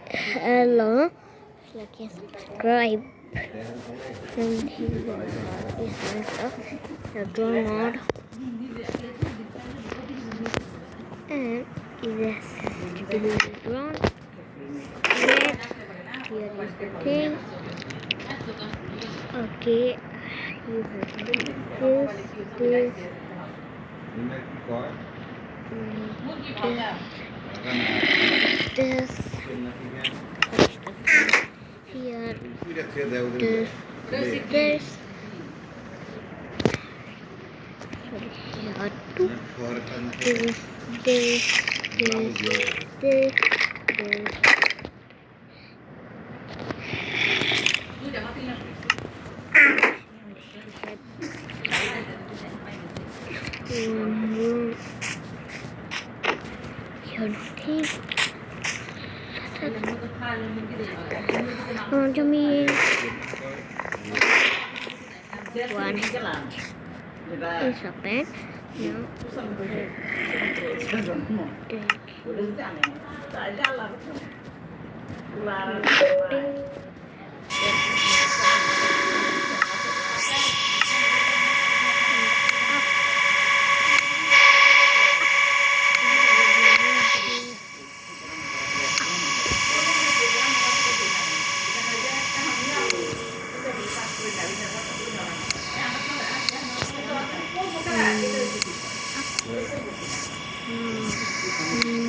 Hello, like and subscribe and hit the notification the download and is accessible ground. Yet here is the thing. Okay, you have this here this here two this to me one is a pen.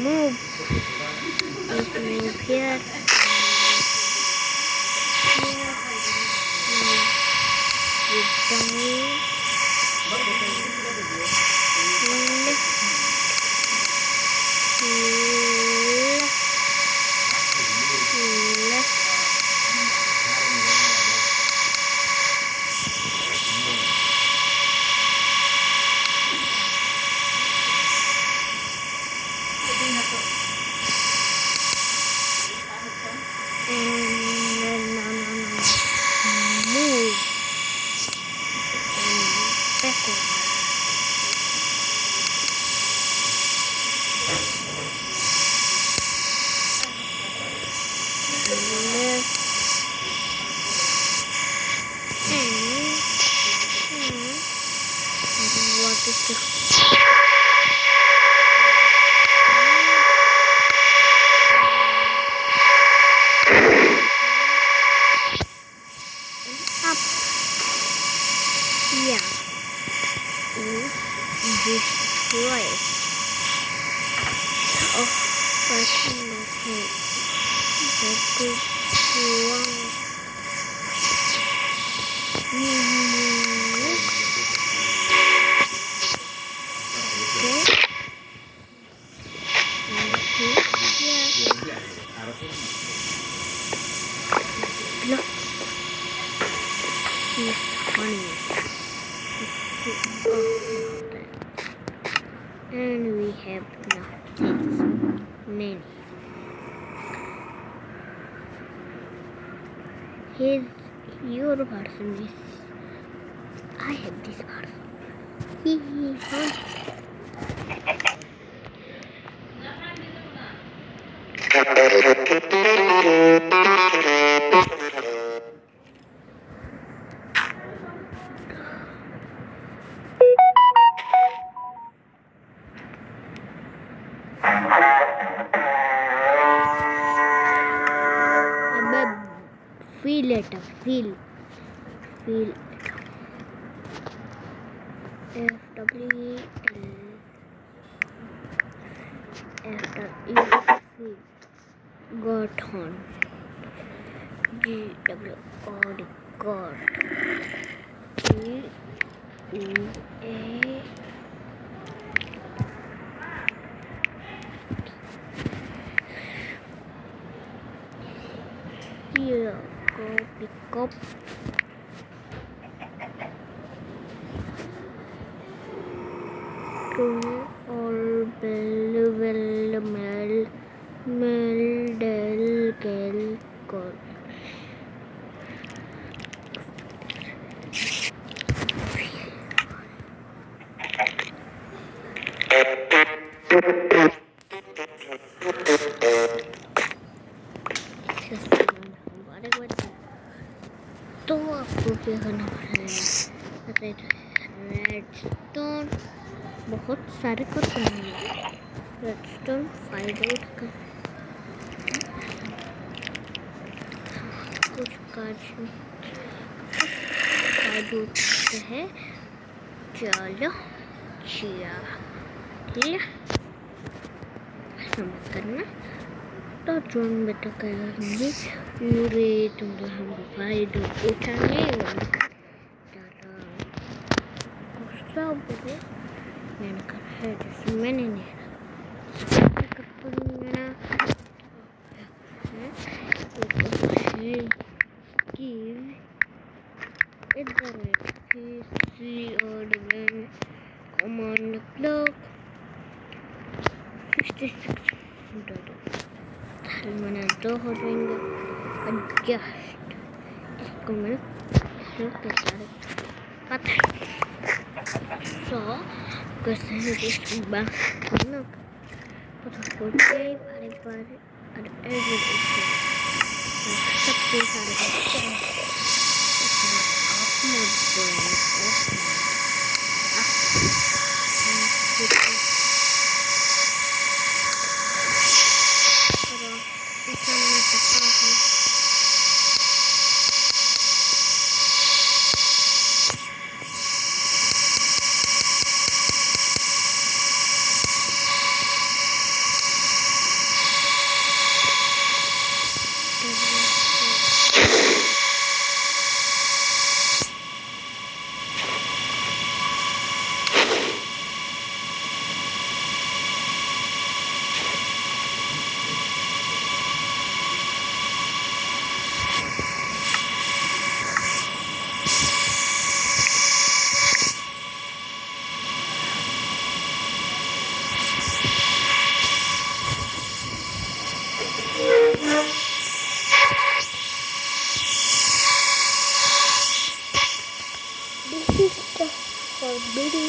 Move here. Yeah, destroy it. Oh, look, he's funny. And we have nothing many. Your person is I have this person. Feel it, feel it. FW feel got on GW already got A here go pick up to all mel del kel को क्या करना पड़ेगा, redstone बहुत सारे को चाहिए, redstone find out कर कुछ काज फाइंड आउट है। चलो चिया ठीक है, ऐसा मत करना तो जोन बेटा कहेंगे पूरे तुम तो हमको फायदा उठाने गुस्सा बोलो मैंने कहा है जैसे मैंने नहीं इधर PC और कमांड ब्लॉक 66 मैंने 2 हो जाएंगे एडजस्ट, इसको मैंने के सारे पता है सो कैसे है जिस बात ना पता पड़ते बारी बारी और एडिट सब चीज़ सारे आप मत बोलो video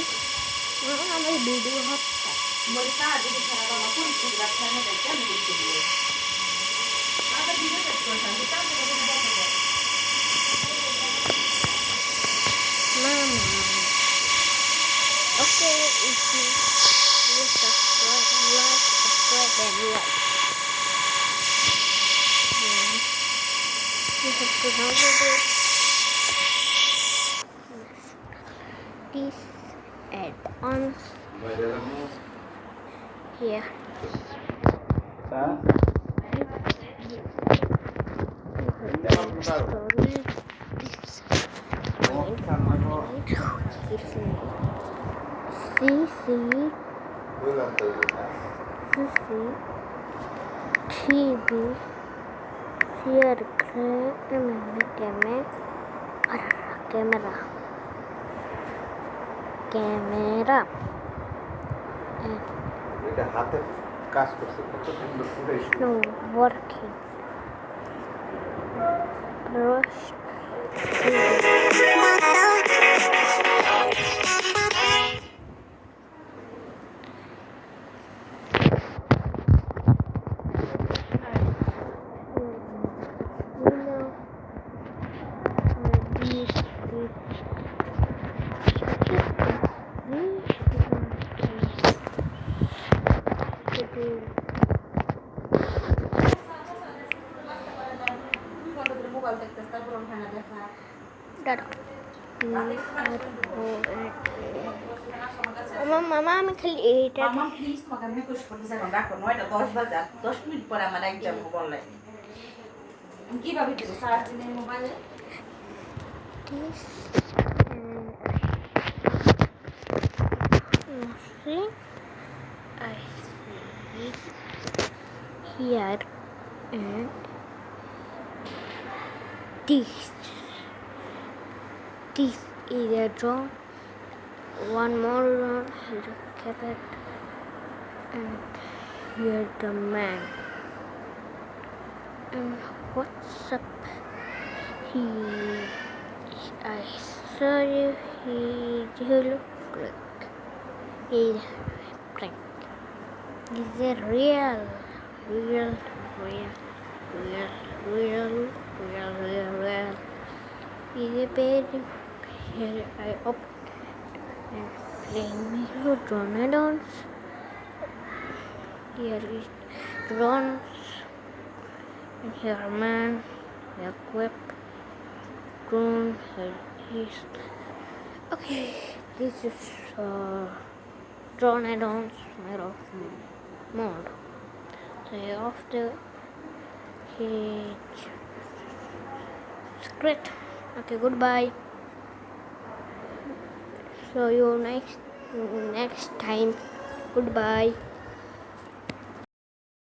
okay, if you subscribe and like, you have to download these add-ons here. TV share camera এটা হাতে কাজ করছে কত সুন্দর ফুটাইছে no working brush মামা আমি খালি এইটা মামা প্লিজ তোমাকে আমি রিকোয়েস্ট করতেছি এখন রাখো 9টা 10 বাজে 10 মিনিট পরে আমার এক্সাম অনলাইন আমি কিভাবে দেব চার্জ নেই মোবাইলে I see here and this is a drone. One more drone is a carrot, and here the man. And what's up? I saw you. He look like he's prank. Is it real? easy page. Here I open and playing Miro drone add-ons. Here is drones and here man equip drone. Here is okay. This is drone add-ons Miro mode. So after it's great. Okay, goodbye. So you next time. Goodbye.